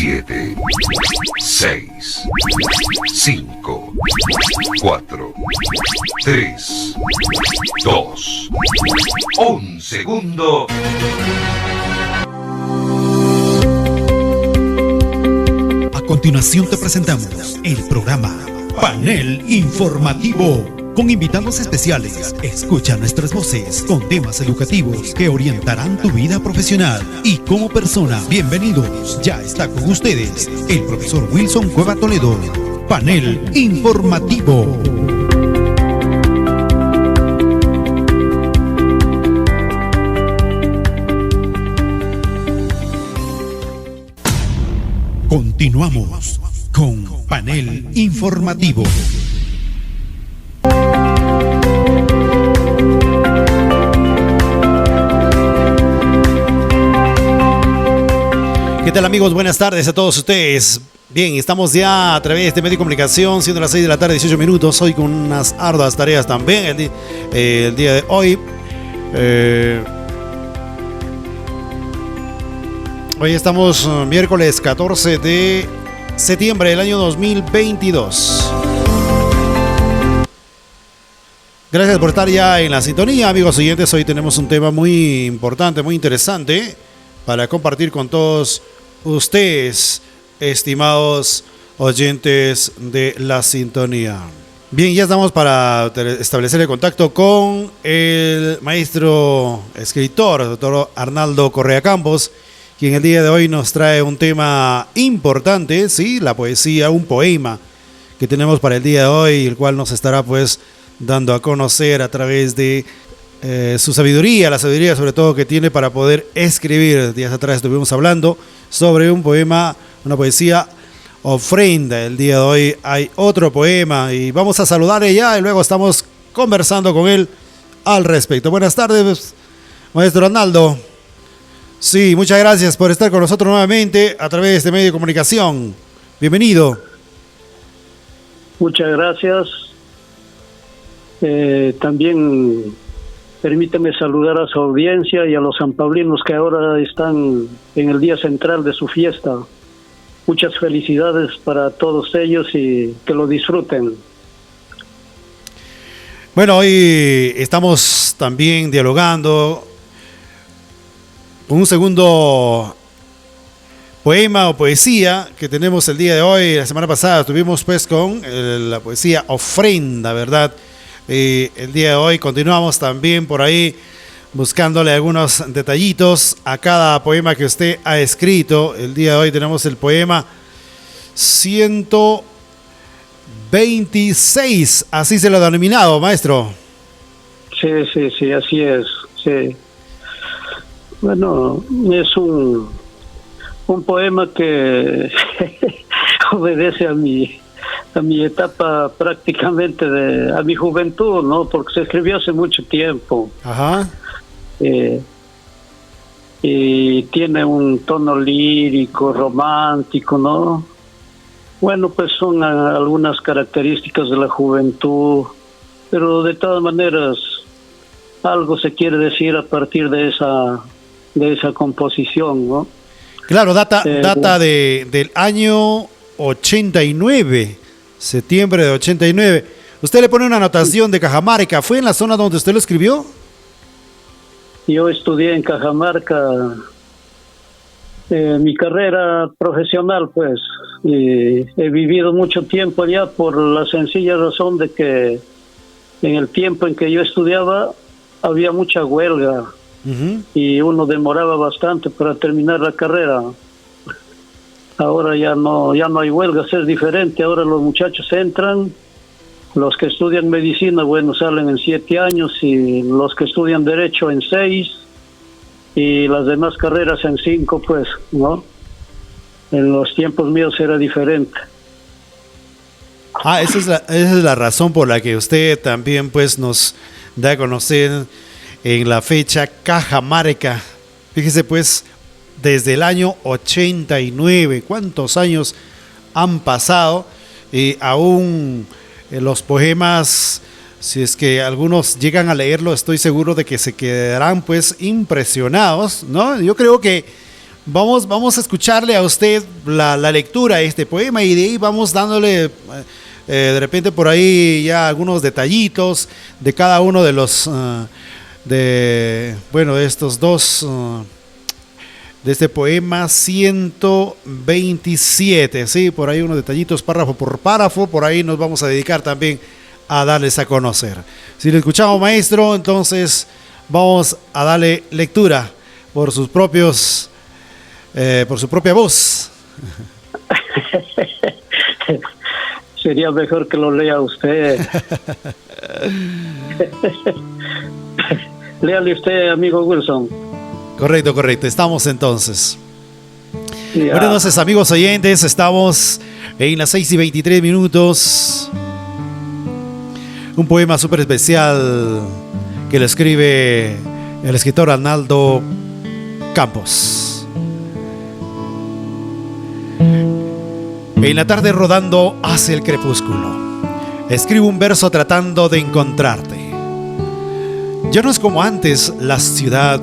7, 6, 5, 4, 3, 2, 1 segundo. A continuación te presentamos el programa Panel Informativo. Con invitados especiales, escucha nuestras voces con temas educativos que orientarán tu vida profesional y como persona. Bienvenidos, ya está con ustedes el profesor Wilson Cueva Toledo. Panel Informativo. Continuamos con Panel Informativo. ¿Qué tal, amigos? Buenas tardes a todos ustedes. Bien, estamos ya a través de medio de comunicación, siendo las 6 de la tarde, 18 minutos, hoy con unas arduas tareas también el día de hoy. Hoy estamos miércoles 14 de septiembre del año 2022. Gracias por estar ya en la sintonía, amigos oyentes. Hoy tenemos un tema muy importante, muy interesante para compartir con todos ustedes, estimados oyentes de la sintonía. Bien, ya estamos para establecer el contacto con el maestro escritor, doctor Arnaldo Correa Campos, quien el día de hoy nos trae un tema importante, sí, la poesía, un poema que tenemos para el día de hoy, el cual nos estará pues dando a conocer a través de su sabiduría, la sabiduría sobre todo que tiene para poder escribir. Días atrás estuvimos hablando sobre un poema, una poesía, Ofrenda. El día de hoy hay otro poema y vamos a saludarle ya y luego estamos conversando con él al respecto. Buenas tardes, maestro Arnaldo. Sí, muchas gracias por estar con nosotros nuevamente a través de este medio de comunicación. Bienvenido. Muchas gracias. También permíteme saludar a su audiencia y a los sanpaulinos que ahora están en el día central de su fiesta. Muchas felicidades para todos ellos y que lo disfruten. Bueno, hoy estamos también dialogando con un segundo poema o poesía que tenemos el día de hoy. La semana pasada estuvimos pues con la poesía Ofrenda, ¿verdad? El día de hoy continuamos también por ahí buscándole algunos detallitos a cada poema que usted ha escrito. El día de hoy tenemos el poema 126, así se lo ha denominado, maestro. Sí, así es. Sí. Bueno, es un poema que obedece a mi etapa prácticamente a mi juventud, ¿no? Porque se escribió hace mucho tiempo. Ajá. Y tiene un tono lírico, romántico, ¿no? Bueno, pues son algunas características de la juventud, pero de todas maneras algo se quiere decir a partir de esa composición, ¿no? Claro, data del año 89. Septiembre de 89. Usted le pone una anotación de Cajamarca. ¿Fue en la zona donde usted lo escribió? Yo estudié en Cajamarca mi carrera profesional, pues. Y he vivido mucho tiempo allá por la sencilla razón de que en el tiempo en que yo estudiaba había mucha huelga. Uh-huh. Y uno demoraba bastante para terminar la carrera. Ahora ya no hay huelgas, es diferente. Ahora los muchachos entran, los que estudian medicina, bueno, salen en 7 años, y los que estudian derecho en 6, y las demás carreras en 5, pues, ¿no? En los tiempos míos era diferente. Esa es la razón por la que usted también, pues, nos da a conocer en la fecha Cajamarca. Fíjese, pues, desde el año 89, ¿cuántos años han pasado? Y aún los poemas, si es que algunos llegan a leerlo, estoy seguro de que se quedarán pues impresionados, ¿no? Yo creo que vamos a escucharle a usted la lectura de este poema y de ahí vamos dándole de repente por ahí ya algunos detallitos de cada uno de los de estos dos de este poema 127, sí, por ahí unos detallitos párrafo por párrafo, por ahí nos vamos a dedicar también a darles a conocer. Si lo escuchamos, maestro, entonces vamos a darle lectura por sus propios por su propia voz. Sería mejor que lo lea usted. Léale usted, amigo Wilson. Correcto, estamos entonces. Ya. Bueno, entonces, amigos oyentes, estamos en las 6:23. Un poema súper especial que lo escribe el escritor Arnaldo Campos. En la tarde rodando hacia el crepúsculo, escribo un verso tratando de encontrarte. Ya no es como antes la ciudad,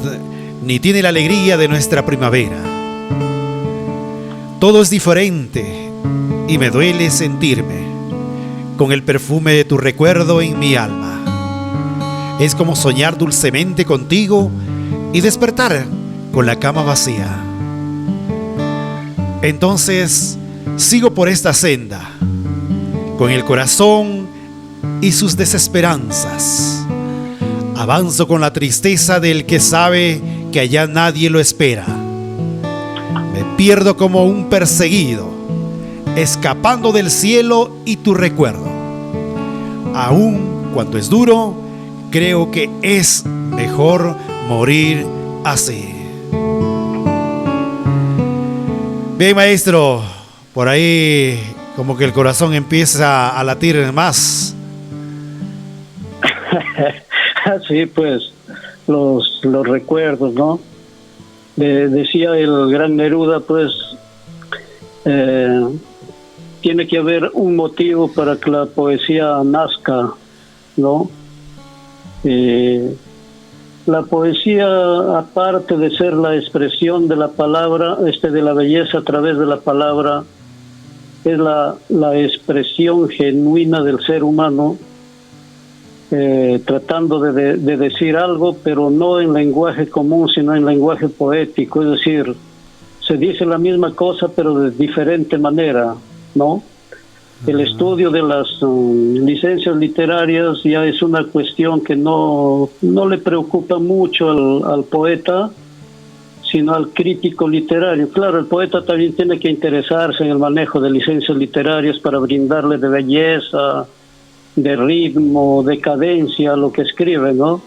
ni tiene la alegría de nuestra primavera. Todo es diferente y me duele sentirme con el perfume de tu recuerdo en mi alma. Es como soñar dulcemente contigo y despertar con la cama vacía. Entonces sigo por esta senda, con el corazón y sus desesperanzas. Avanzo con la tristeza del que sabe que allá nadie lo espera. Me pierdo como un perseguido, escapando del cielo y tu recuerdo. Aún cuando es duro, creo que es mejor morir así. Bien, maestro, por ahí como que el corazón empieza a latir más. Sí, pues los recuerdos, ¿no? Decía el gran Neruda, pues tiene que haber un motivo para que la poesía nazca, ¿no? La poesía, aparte de ser la expresión de la palabra, de la belleza a través de la palabra, es la expresión genuina del ser humano, tratando de decir algo, pero no en lenguaje común, sino en lenguaje poético. Es decir, se dice la misma cosa, pero de diferente manera, ¿no? El estudio de las licencias literarias ya es una cuestión que no le preocupa mucho al poeta, sino al crítico literario. Claro, el poeta también tiene que interesarse en el manejo de licencias literarias para brindarle de belleza, de ritmo, de cadencia a lo que escribe, ¿no?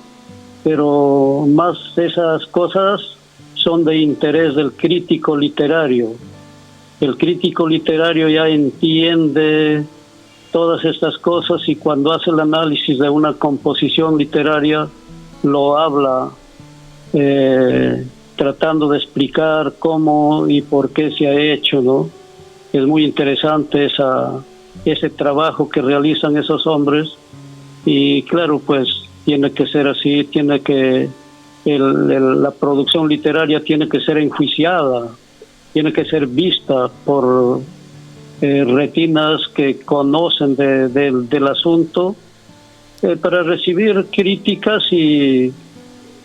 Pero más esas cosas son de interés del crítico literario. El crítico literario ya entiende todas estas cosas y cuando hace el análisis de una composición literaria lo habla tratando de explicar cómo y por qué se ha hecho, ¿no? Es muy interesante ese trabajo que realizan esos hombres y claro, pues tiene que ser así, tiene que la producción literaria tiene que ser enjuiciada, tiene que ser vista por retinas que conocen del asunto para recibir críticas y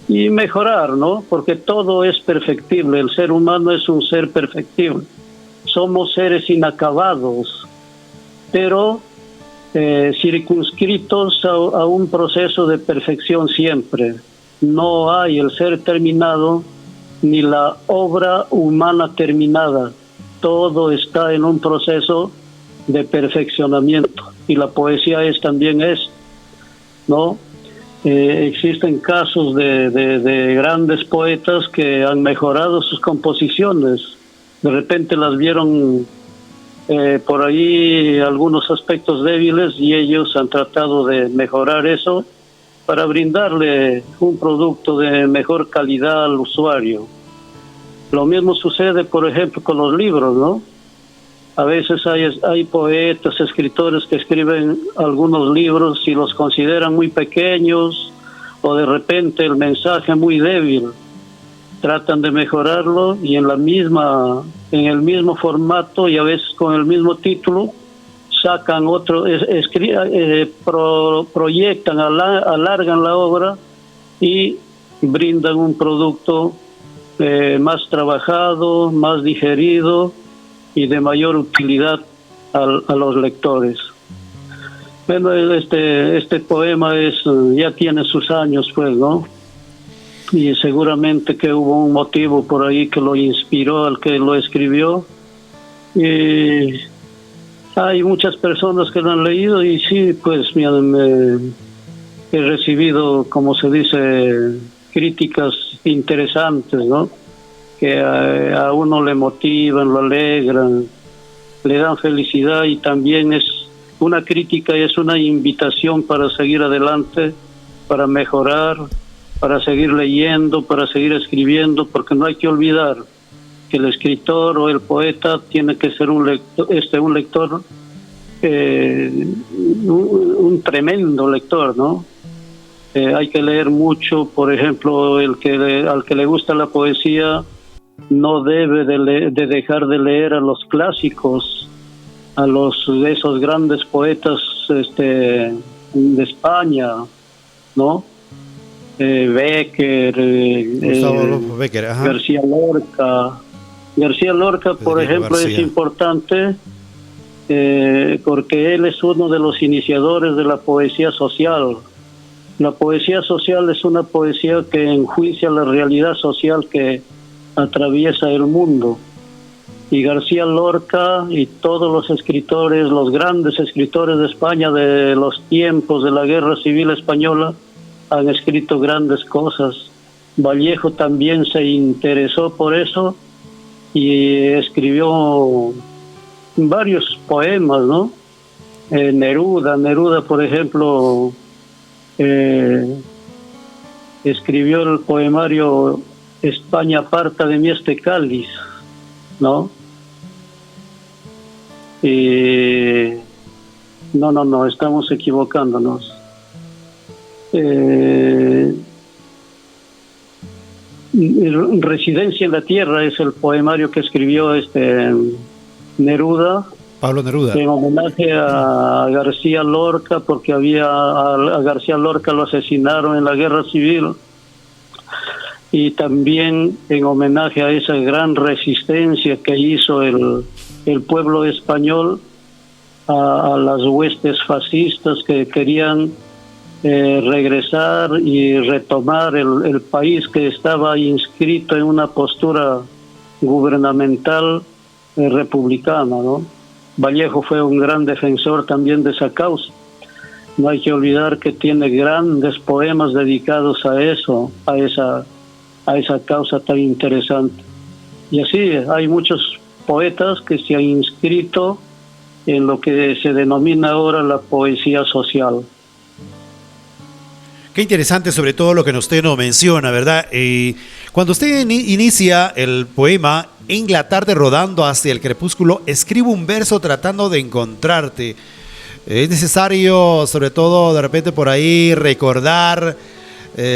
mejorar, ¿no? Porque todo es perfectible, el ser humano es un ser perfectible, somos seres inacabados, pero circunscritos a un proceso de perfección siempre. No hay el ser terminado ni la obra humana terminada. Todo está en un proceso de perfeccionamiento y la poesía también es, ¿no? Existen casos de grandes poetas que han mejorado sus composiciones. De repente las vieron por ahí algunos aspectos débiles y ellos han tratado de mejorar eso para brindarle un producto de mejor calidad al usuario. Lo mismo sucede, por ejemplo, con los libros, ¿no? A veces hay poetas, escritores que escriben algunos libros y los consideran muy pequeños o de repente el mensaje muy débil. tratan de mejorarlo y en el mismo formato y a veces con el mismo título sacan otro, proyectan, alargan la obra y brindan un producto más trabajado, más digerido y de mayor utilidad a los lectores. Bueno, este poema ya tiene sus años, pues, ¿no? Y seguramente que hubo un motivo por ahí que lo inspiró al que lo escribió. Y hay muchas personas que lo han leído y sí, pues he recibido, como se dice, críticas interesantes, ¿no? Que a uno le motivan, lo alegran, le dan felicidad y también es una crítica y es una invitación para seguir adelante, para mejorar, para seguir leyendo, para seguir escribiendo, porque no hay que olvidar que el escritor o el poeta tiene que ser un lector, un tremendo lector, ¿no? Hay que leer mucho. Por ejemplo, al que le gusta la poesía no debe de dejar de leer a los clásicos, de esos grandes poetas de España, ¿no? Becker, Becker, ajá. García Lorca. García Lorca, por ejemplo, García es importante porque él es uno de los iniciadores de la poesía social. La poesía social es una poesía que enjuicia la realidad social que atraviesa el mundo. Y García Lorca y todos los escritores, los grandes escritores de España de los tiempos de la Guerra Civil Española, han escrito grandes cosas. Vallejo también se interesó por eso y escribió varios poemas, ¿no? Neruda, por ejemplo, escribió el poemario España aparta de mí este cáliz, ¿no? No, estamos equivocándonos. Residencia en la Tierra es el poemario que escribió Neruda, Pablo Neruda, en homenaje a García Lorca, porque a García Lorca lo asesinaron en la Guerra Civil, y también en homenaje a esa gran resistencia que hizo el pueblo español a las huestes fascistas que querían regresar y retomar el país que estaba inscrito en una postura gubernamental republicana, ¿no? Vallejo fue un gran defensor también de esa causa. No hay que olvidar que tiene grandes poemas dedicados a eso, a esa causa tan interesante. Y así hay muchos poetas que se han inscrito en lo que se denomina ahora la poesía social. Qué interesante, sobre todo lo que usted nos menciona, ¿verdad? Cuando usted inicia el poema, en la tarde rodando hacia el crepúsculo, escribo un verso tratando de encontrarte. Es necesario, sobre todo, de repente por ahí recordar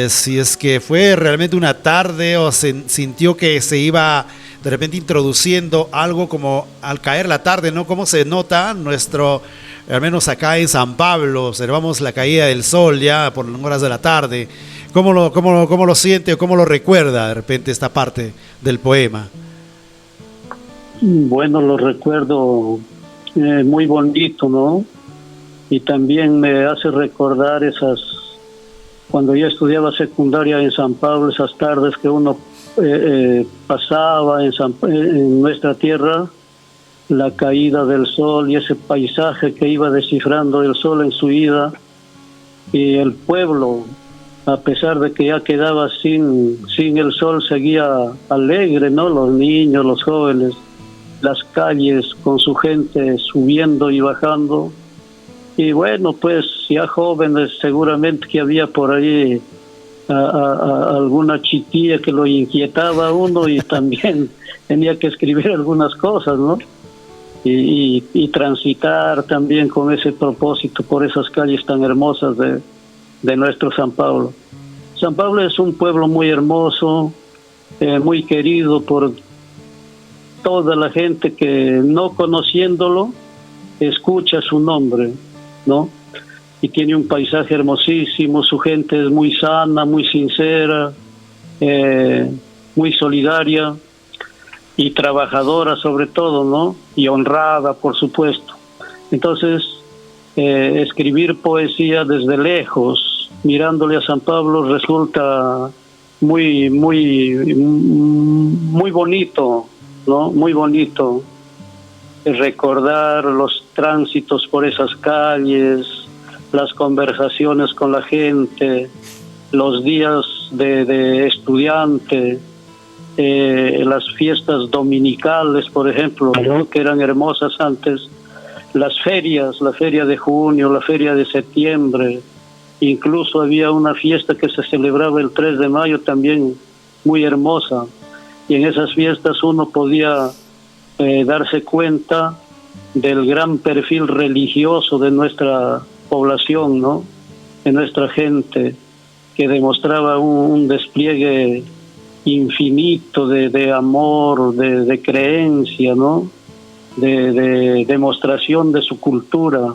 si es que fue realmente una tarde o sintió que se iba de repente introduciendo algo como al caer la tarde, ¿no? Cómo se nota al menos acá en San Pablo, observamos la caída del sol ya por horas de la tarde. ¿Cómo lo siente o cómo lo recuerda de repente esta parte del poema? Bueno, lo recuerdo muy bonito, ¿no? Y también me hace recordar cuando yo estudiaba secundaria en San Pablo, esas tardes que uno pasaba en nuestra tierra, la caída del sol y ese paisaje que iba descifrando el sol en su ida, y el pueblo, a pesar de que ya quedaba sin el sol, seguía alegre, ¿no? Los niños, los jóvenes, las calles con su gente subiendo y bajando. Y bueno, pues ya jóvenes, seguramente que había por ahí a alguna chiquilla que lo inquietaba a uno y también tenía que escribir algunas cosas, ¿no? Y transitar también con ese propósito por esas calles tan hermosas de nuestro San Pablo. San Pablo es un pueblo muy hermoso, muy querido por toda la gente que, no conociéndolo, escucha su nombre, ¿no? Y tiene un paisaje hermosísimo, su gente es muy sana, muy sincera, muy solidaria y trabajadora sobre todo, ¿no? Y honrada, por supuesto. Entonces, escribir poesía desde lejos, mirándole a San Pablo, resulta muy bonito, ¿no? Muy bonito recordar los tránsitos por esas calles, las conversaciones con la gente, los días de estudiante, las fiestas dominicales, por ejemplo, ¿no? Que eran hermosas antes, las ferias, la feria de junio, la feria de septiembre, incluso había una fiesta que se celebraba el 3 de mayo también muy hermosa, y en esas fiestas uno podía darse cuenta del gran perfil religioso de nuestra población, ¿no? De nuestra gente, que demostraba un despliegue infinito de amor, de creencia, ¿no? De demostración de su cultura.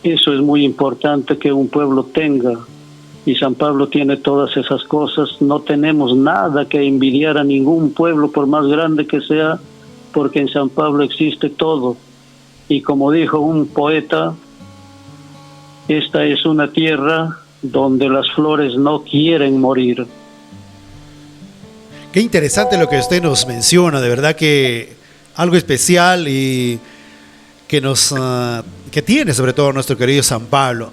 Eso es muy importante que un pueblo tenga, y San Pablo tiene todas esas cosas. No tenemos nada que envidiar a ningún pueblo, por más grande que sea, porque en San Pablo existe todo. Y como dijo un poeta, esta es una tierra donde las flores no quieren morir. Qué interesante lo que usted nos menciona, de verdad que algo especial y que que tiene sobre todo nuestro querido San Pablo.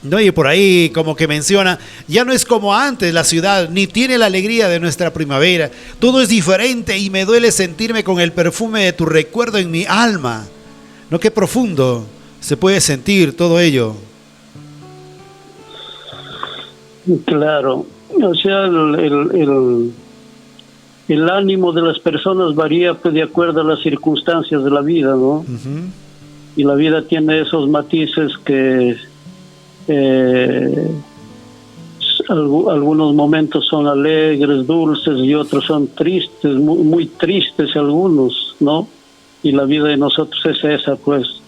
No, y por ahí como que menciona, ya no es como antes la ciudad, ni tiene la alegría de nuestra primavera. Todo es diferente y me duele sentirme con el perfume de tu recuerdo en mi alma. No, qué profundo se puede sentir todo ello. Claro, o sea, el ánimo de las personas varía, pues, de acuerdo a las circunstancias de la vida, ¿no? Uh-huh. Y la vida tiene esos matices que algunos momentos son alegres, dulces, y otros son tristes, muy tristes algunos, ¿no? Y la vida de nosotros es esa, pues.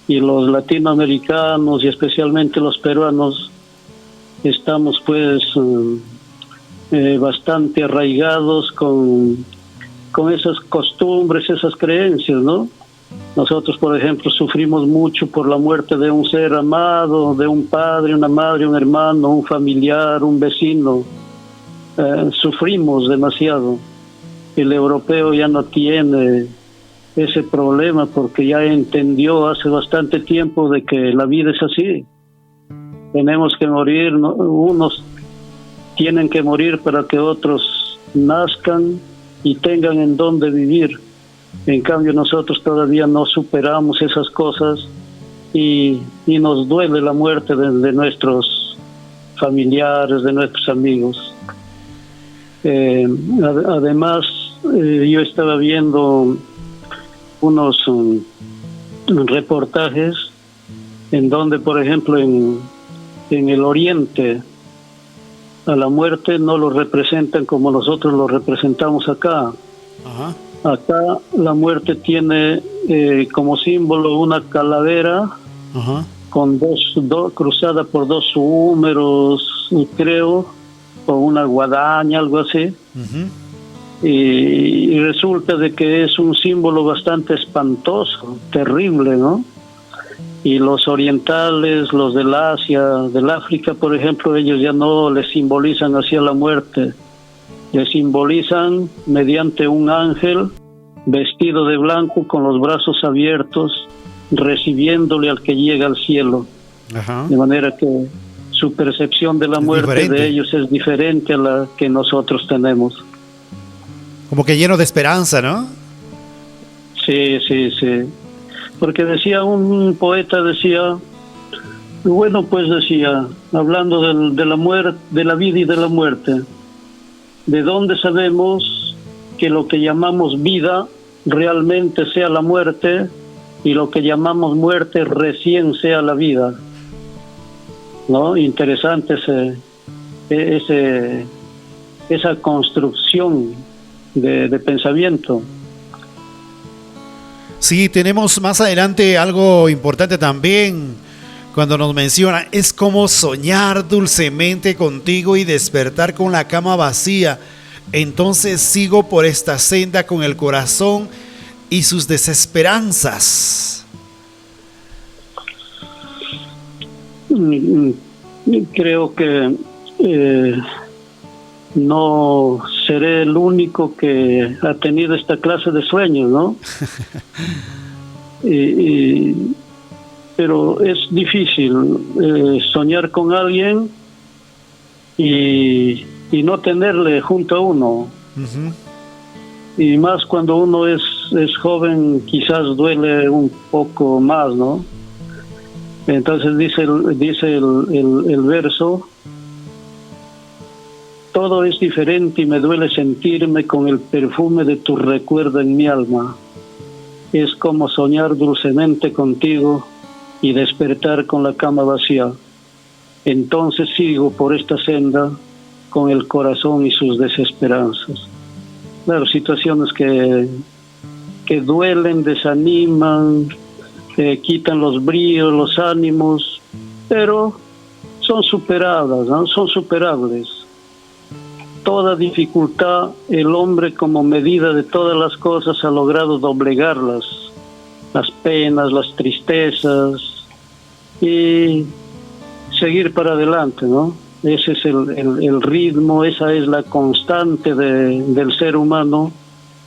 Y los latinoamericanos y especialmente los peruanos estamos, pues, bastante arraigados con esas costumbres, esas creencias, ¿no? Nosotros, por ejemplo, sufrimos mucho por la muerte de un ser amado, de un padre, una madre, un hermano, un familiar, un vecino. Sufrimos demasiado. El europeo ya no tiene ese problema porque ya entendió hace bastante tiempo de que la vida es así. Tenemos que morir, ¿no? Unos tienen que morir para que otros nazcan y tengan en dónde vivir. En cambio, nosotros todavía no superamos esas cosas y nos duele la muerte de nuestros familiares, de nuestros amigos. Además, yo estaba viendo unos reportajes en donde, por ejemplo, en el Oriente, a la muerte no lo representan como nosotros lo representamos acá. Ajá. Acá la muerte tiene como símbolo una calavera. Ajá. Con dos cruzada por dos húmeros, creo, o una guadaña, algo así. Uh-huh. Y resulta de que es un símbolo bastante espantoso, terrible, ¿no? Y los orientales, los del Asia, del África, por ejemplo, ellos ya no le simbolizan hacia la muerte, le simbolizan mediante un ángel vestido de blanco con los brazos abiertos, recibiéndole al que llega al cielo. Ajá. De manera que su percepción de la muerte de ellos es diferente a la que nosotros tenemos. Como que lleno de esperanza, ¿no? Sí. Porque decía un poeta, decía, bueno, pues decía, hablando de la muerte, de la vida y de la muerte, ¿de dónde sabemos que lo que llamamos vida realmente sea la muerte y lo que llamamos muerte recién sea la vida? esa construcción de pensamiento. Sí, tenemos más adelante algo importante también cuando nos menciona, es como soñar dulcemente contigo y despertar con la cama vacía. Entonces sigo por esta senda con el corazón y sus desesperanzas. Creo que no seré el único que ha tenido esta clase de sueños, ¿no? Pero es difícil soñar con alguien y no tenerle junto a uno. Uh-huh. Y más cuando uno es joven, quizás duele un poco más, ¿no? Entonces dice el verso: todo es diferente y me duele sentirme con el perfume de tu recuerdo en mi alma. Es como soñar dulcemente contigo y despertar con la cama vacía. Entonces sigo por esta senda con el corazón y sus desesperanzas. Claro, situaciones que duelen, desaniman, quitan los bríos, los ánimos, pero son superadas, ¿no? Son superables. Toda dificultad, el hombre como medida de todas las cosas ha logrado doblegarlas, las penas, las tristezas, y seguir para adelante, ¿no? Ese es el ritmo, esa es la constante del ser humano,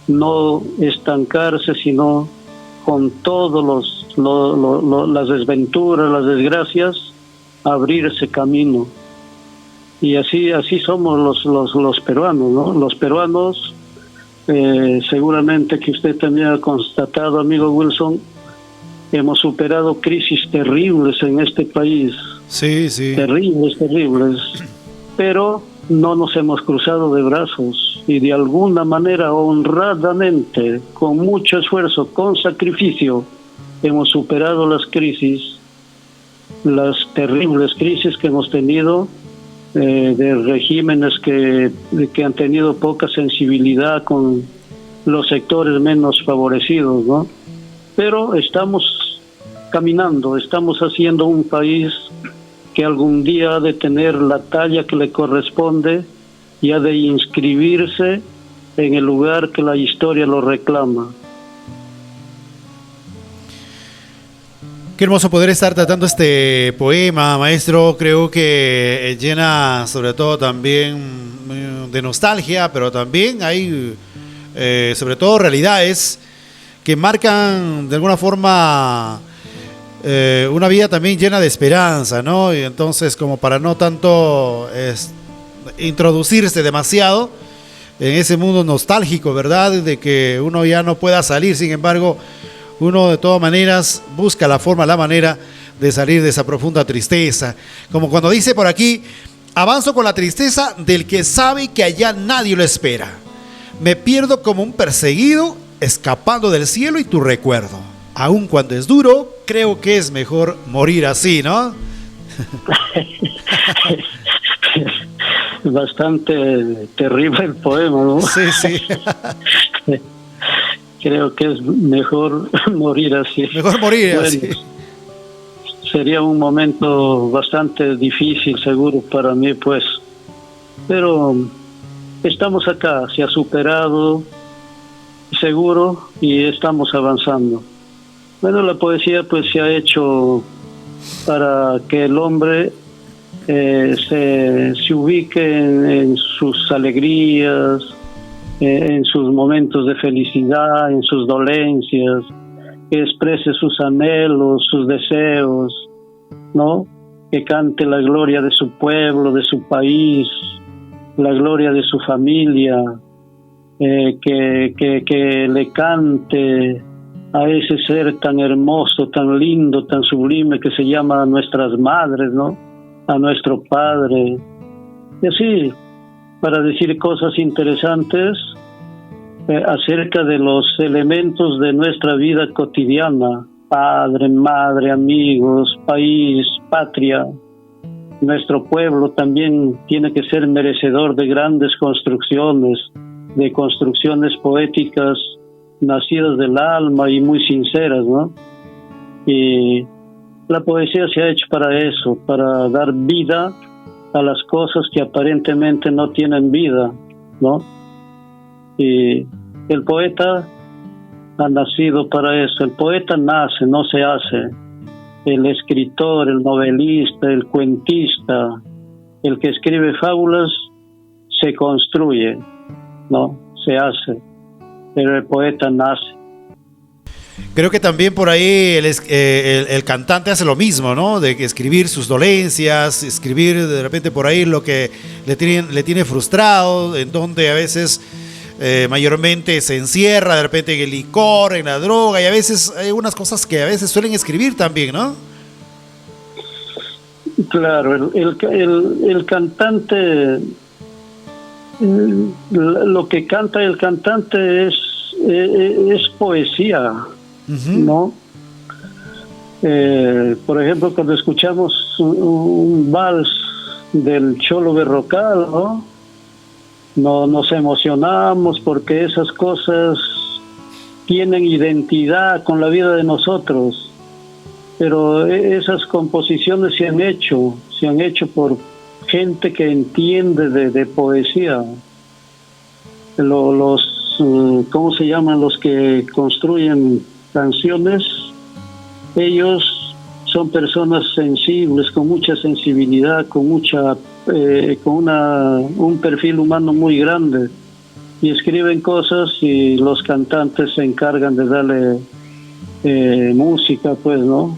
no estancarse, sino con todos las desventuras, las desgracias, abrirse camino. Y así somos los peruanos, ¿no? Los peruanos, seguramente que usted también ha constatado, amigo Wilson, hemos superado crisis terribles en este país. Sí, sí. Terribles. Pero no nos hemos cruzado de brazos y de alguna manera, honradamente, con mucho esfuerzo, con sacrificio, hemos superado las crisis, las terribles crisis que hemos tenido, de regímenes que han tenido poca sensibilidad con los sectores menos favorecidos, ¿no? Pero estamos caminando, estamos haciendo un país que algún día ha de tener la talla que le corresponde y ha de inscribirse en el lugar que la historia lo reclama. Qué hermoso poder estar tratando este poema, maestro. Creo que llena sobre todo también de nostalgia, pero también hay sobre todo realidades que marcan de alguna forma una vida también llena de esperanza, ¿no? Y entonces, como para no tanto introducirse demasiado en ese mundo nostálgico, ¿verdad? De que uno ya no pueda salir, sin embargo, uno de todas maneras busca la manera de salir de esa profunda tristeza. Como cuando dice por aquí: avanzo con la tristeza del que sabe que allá nadie lo espera. Me pierdo como un perseguido, escapando del cielo y tu recuerdo. Aun cuando es duro, creo que es mejor morir así, ¿no? Bastante terrible el poema, ¿no? Sí, sí. Creo que es mejor morir así. Mejor morir así. Sería un momento bastante difícil, seguro, para mí, pues. Pero estamos acá, se ha superado, seguro, y estamos avanzando. Bueno, la poesía pues se ha hecho para que el hombre se ubique en sus alegrías, en sus momentos de felicidad, en sus dolencias, que exprese sus anhelos, sus deseos, ¿no? Que cante la gloria de su pueblo, de su país, la gloria de su familia, que le cante a ese ser tan hermoso, tan lindo, tan sublime que se llama a nuestras madres, ¿no? A nuestro padre. Y así, para decir cosas interesantes acerca de los elementos de nuestra vida cotidiana: padre, madre, amigos, país, patria, nuestro pueblo también tiene que ser merecedor de grandes construcciones, de construcciones poéticas nacidas del alma y muy sinceras, ¿no? Y la poesía se ha hecho para eso, para dar vida a las cosas que aparentemente no tienen vida, ¿no? Y el poeta ha nacido para eso. El poeta nace, no se hace. El escritor, el novelista, el cuentista, el que escribe fábulas, se construye, ¿no? Se hace. Pero el poeta nace. Creo que también por ahí el cantante hace lo mismo, ¿no? De escribir sus dolencias, escribir de repente por ahí lo que le tiene frustrado, en donde a veces mayormente se encierra de repente en el licor, en la droga, y a veces hay unas cosas que a veces suelen escribir también, ¿no? Claro, el cantante, lo que canta el cantante es poesía, ¿no? Por ejemplo, cuando escuchamos un vals del Cholo Berrocal, ¿no? Nos emocionamos porque esas cosas tienen identidad con la vida de nosotros, pero esas composiciones se han hecho por gente que entiende de poesía. ¿Cómo se llaman los que construyen canciones? Ellos son personas sensibles, con mucha sensibilidad, con un perfil humano muy grande, y escriben cosas y los cantantes se encargan de darle música, pues, ¿no?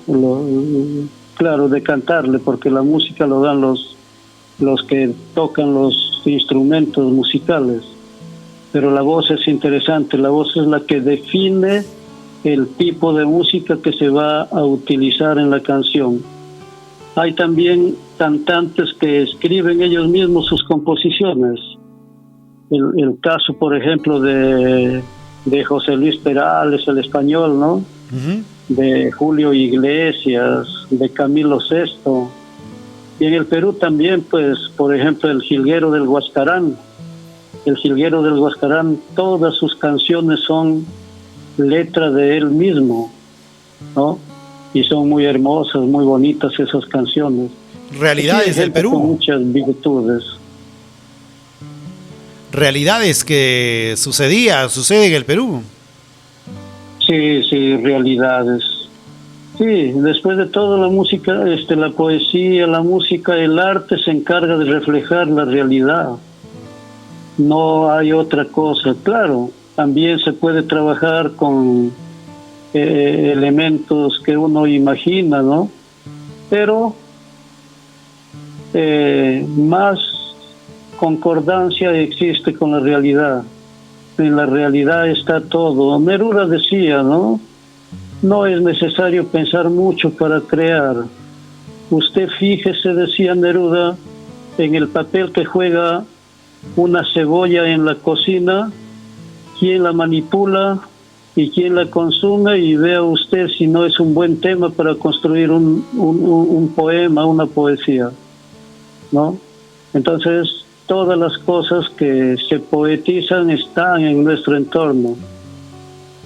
Claro, de cantarle, porque la música lo dan los que tocan los instrumentos musicales. Pero la voz es interesante, la voz es la que define el tipo de música que se va a utilizar en la canción. Hay también cantantes que escriben ellos mismos sus composiciones. El caso, por ejemplo, de José Luis Perales, el español, ¿no? De Julio Iglesias, de Camilo Sesto. Y en el Perú también, pues, por ejemplo, el Jilguero del Huascarán. El Jilguero del Huascarán, todas sus canciones son letra de él mismo, ¿no? Y son muy hermosas, muy bonitas esas canciones. Realidades del Perú. Con muchas virtudes. Realidades que sucede en el Perú. Sí, realidades. Sí, después de todo la música, la poesía, la música, el arte se encarga de reflejar la realidad. No hay otra cosa. Claro, también se puede trabajar con elementos que uno imagina, ¿no? Pero más concordancia existe con la realidad. En la realidad está todo. Neruda decía, ¿no? No es necesario pensar mucho para crear. Usted fíjese, decía Neruda, en el papel que juega una cebolla en la cocina, quién la manipula y quién la consume, y vea usted si no es un buen tema para construir un poema, una poesía, ¿no? Entonces, todas las cosas que se poetizan están en nuestro entorno.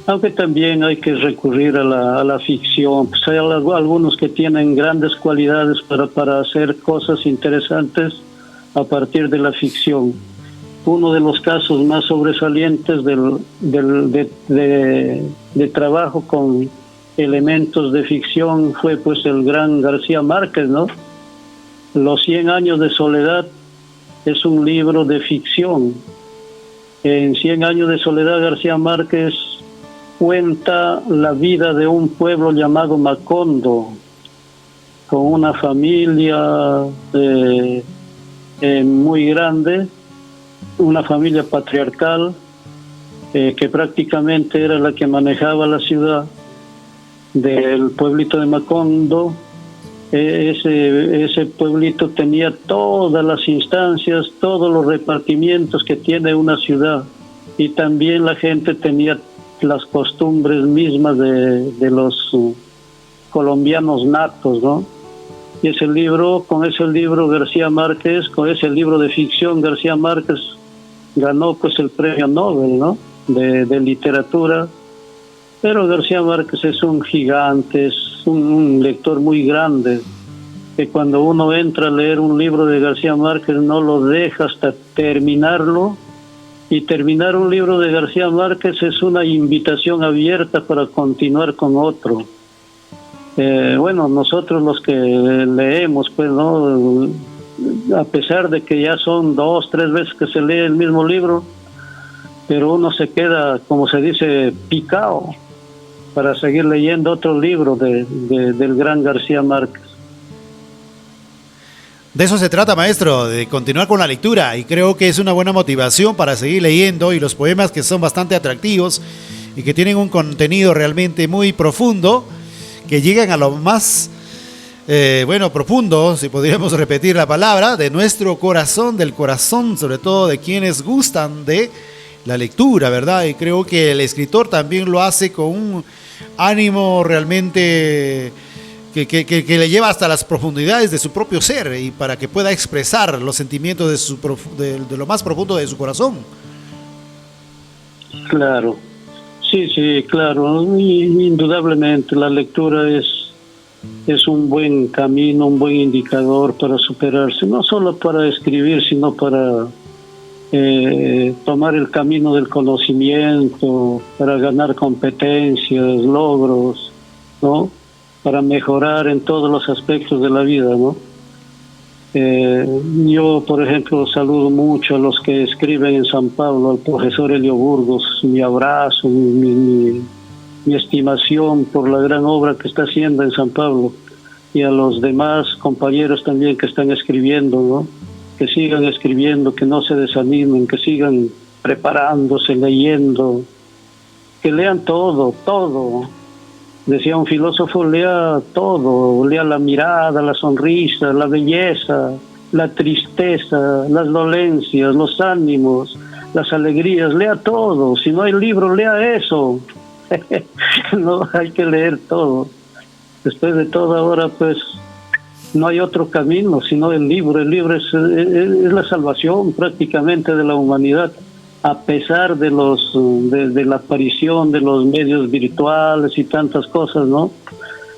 Aunque también hay que recurrir a la ficción. Pues hay algunos que tienen grandes cualidades para hacer cosas interesantes a partir de la ficción. Uno de los casos más sobresalientes de trabajo con elementos de ficción fue pues el gran García Márquez, ¿no? Los 100 años de soledad es un libro de ficción. En 100 años de soledad García Márquez cuenta la vida de un pueblo llamado Macondo, con una familia muy grande, una familia patriarcal que prácticamente era la que manejaba la ciudad del pueblito de Macondo. Ese pueblito tenía todas las instancias, todos los repartimientos que tiene una ciudad, y también la gente tenía las costumbres mismas de los colombianos natos, ¿no? Y con ese libro García Márquez, con ese libro de ficción, García Márquez ganó pues el premio Nobel, ¿no? De literatura. Pero García Márquez es un gigante, es un lector muy grande, que cuando uno entra a leer un libro de García Márquez no lo deja hasta terminarlo, y terminar un libro de García Márquez es una invitación abierta para continuar con otro. Bueno, nosotros los que leemos, pues, ¿no? A pesar de que ya son 2, 3 veces que se lee el mismo libro, pero uno se queda, como se dice, picado para seguir leyendo otro libro del gran García Márquez. De eso se trata, maestro, de continuar con la lectura, y creo que es una buena motivación para seguir leyendo, y los poemas que son bastante atractivos y que tienen un contenido realmente muy profundo, que llegan a lo más profundo, si podríamos repetir la palabra, de nuestro corazón, del corazón sobre todo de quienes gustan de la lectura, ¿verdad? Y creo que el escritor también lo hace con un ánimo realmente que le lleva hasta las profundidades de su propio ser, y para que pueda expresar los sentimientos de lo más profundo de su corazón. Claro, sí, claro, indudablemente la lectura es un buen camino, un buen indicador para superarse, no solo para escribir, sino para tomar el camino del conocimiento, para ganar competencias, logros, ¿no? Para mejorar en todos los aspectos de la vida, ¿no? Yo, por ejemplo, saludo mucho a los que escriben en San Pablo, al profesor Elio Burgos, mi abrazo, mi estimación por la gran obra que está haciendo en San Pablo, y a los demás compañeros también que están escribiendo, ¿no? Que sigan escribiendo, que no se desanimen, que sigan preparándose, leyendo, que lean todo. Decía un filósofo, lea todo, lea la mirada, la sonrisa, la belleza, la tristeza, las dolencias, los ánimos, las alegrías, lea todo. Si no hay libro, lea eso. No, hay que leer todo. Después de todo, ahora pues no hay otro camino sino el libro. El libro es la salvación prácticamente de la humanidad, a pesar de de la aparición de los medios virtuales y tantas cosas, ¿no?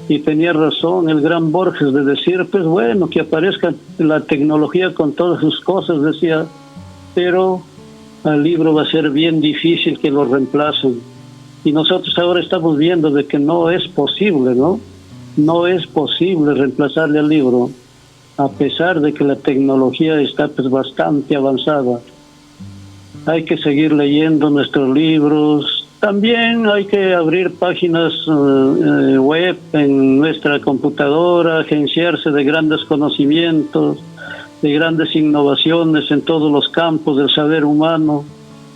Y tenía razón el gran Borges de decir, pues bueno, que aparezca la tecnología con todas sus cosas, decía, pero al libro va a ser bien difícil que lo reemplacen. Y nosotros ahora estamos viendo de que no es posible, ¿no? No es posible reemplazarle al libro, a pesar de que la tecnología está pues bastante avanzada. Hay que seguir leyendo nuestros libros. También hay que abrir páginas web en nuestra computadora, agenciarse de grandes conocimientos, de grandes innovaciones en todos los campos del saber humano,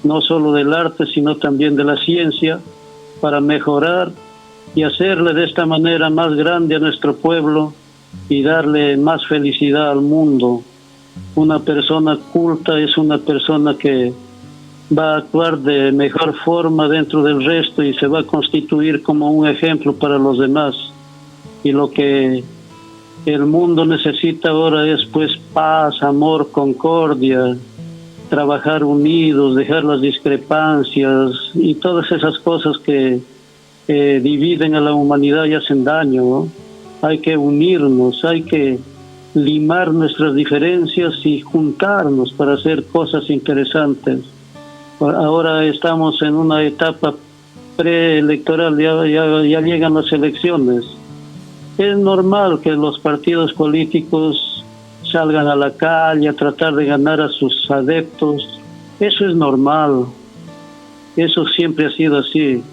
no solo del arte, sino también de la ciencia, para mejorar y hacerle de esta manera más grande a nuestro pueblo y darle más felicidad al mundo. Una persona culta es una persona que va a actuar de mejor forma dentro del resto y se va a constituir como un ejemplo para los demás. Y lo que el mundo necesita ahora es pues paz, amor, concordia, trabajar unidos, dejar las discrepancias y todas esas cosas que dividen a la humanidad y hacen daño, ¿no? Hay que unirnos, hay que limar nuestras diferencias y juntarnos para hacer cosas interesantes. Ahora estamos en una etapa preelectoral, ya llegan las elecciones. Es normal que los partidos políticos salgan a la calle a tratar de ganar a sus adeptos. Eso es normal, eso siempre ha sido así.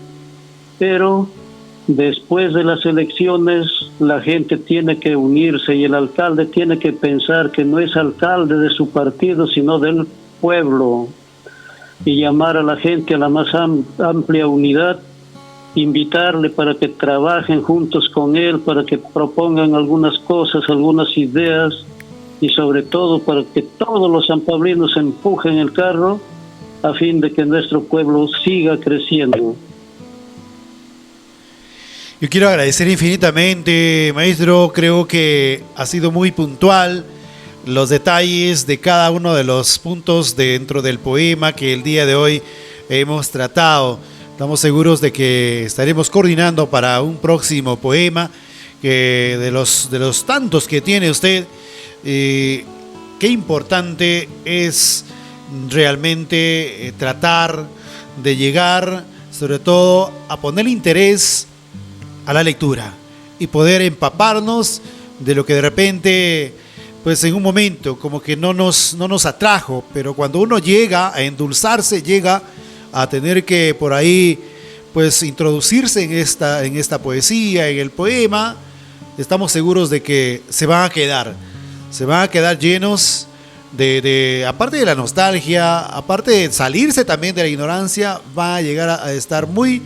Pero después de las elecciones la gente tiene que unirse y el alcalde tiene que pensar que no es alcalde de su partido sino del pueblo, y llamar a la gente a la más amplia unidad, invitarle para que trabajen juntos con él, para que propongan algunas cosas, algunas ideas, y sobre todo para que todos los sanpablinos empujen el carro a fin de que nuestro pueblo siga creciendo. Yo quiero agradecer infinitamente, maestro. Creo que ha sido muy puntual los detalles de cada uno de los puntos dentro del poema que el día de hoy hemos tratado. Estamos seguros de que estaremos coordinando para un próximo poema que de los tantos que tiene usted. Qué importante es realmente tratar de llegar, sobre todo, a poner interés a la lectura y poder empaparnos de lo que de repente, pues en un momento como que no nos atrajo, pero cuando uno llega a endulzarse, llega a tener que por ahí pues introducirse en esta poesía, en el poema, estamos seguros de que se van a quedar llenos de aparte de la nostalgia, aparte de salirse también de la ignorancia, van a llegar a estar muy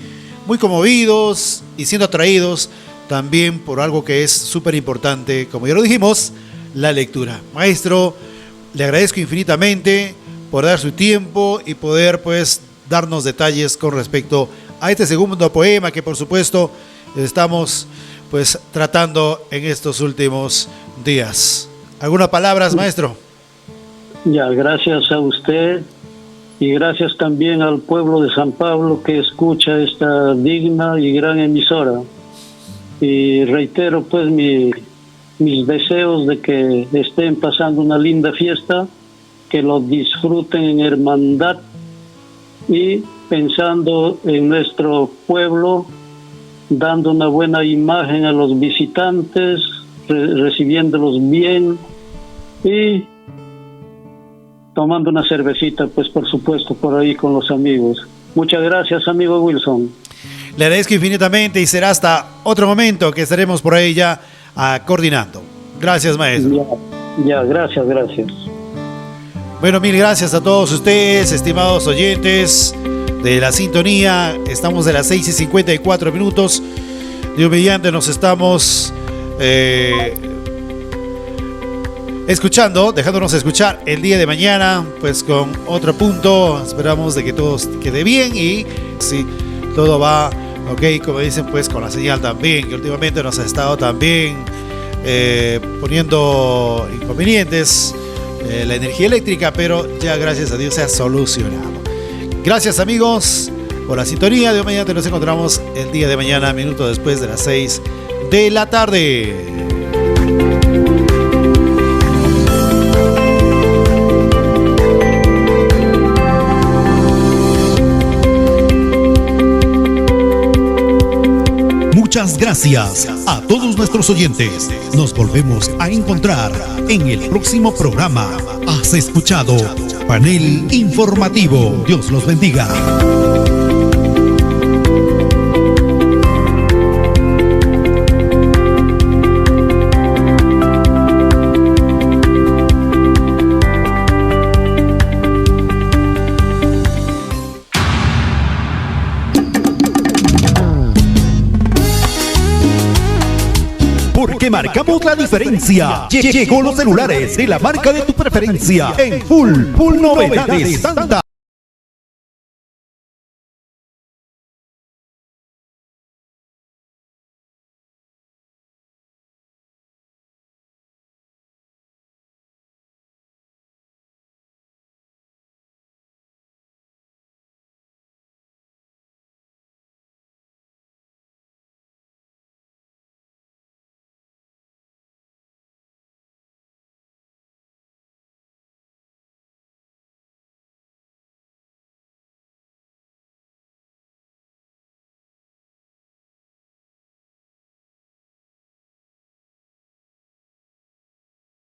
conmovidos y siendo atraídos también por algo que es súper importante, como ya lo dijimos, la lectura. Maestro, le agradezco infinitamente por dar su tiempo y poder pues darnos detalles con respecto a este segundo poema que por supuesto estamos pues tratando en estos últimos días. ¿Algunas palabras, maestro? Ya, gracias a usted y gracias también al pueblo de San Pablo que escucha esta digna y gran emisora. Y reitero pues mis deseos de que estén pasando una linda fiesta, que lo disfruten en hermandad y pensando en nuestro pueblo, dando una buena imagen a los visitantes, recibiéndolos bien y tomando una cervecita, pues por supuesto, por ahí con los amigos. Muchas gracias, amigo Wilson. Le agradezco infinitamente y será hasta otro momento que estaremos por ahí ya coordinando. Gracias, maestro. Ya, gracias. Bueno, mil gracias a todos ustedes, estimados oyentes de la sintonía. Estamos de las 6:54. Dios mediante, nos estamos escuchando, dejándonos escuchar el día de mañana, pues con otro punto. Esperamos de que todo quede bien y si todo va ok, como dicen, pues con la señal también, que últimamente nos ha estado también poniendo inconvenientes la energía eléctrica, pero ya gracias a Dios se ha solucionado. Gracias, amigos, por la sintonía. De mañana nos encontramos el día de mañana, minuto después de las 6 de la tarde. Muchas gracias a todos nuestros oyentes. Nos volvemos a encontrar en el próximo programa. Has escuchado Panel Informativo. Dios los bendiga. Porque marcamos la diferencia. Llegó los celulares de la marca de tu preferencia en Full Novedades Santa.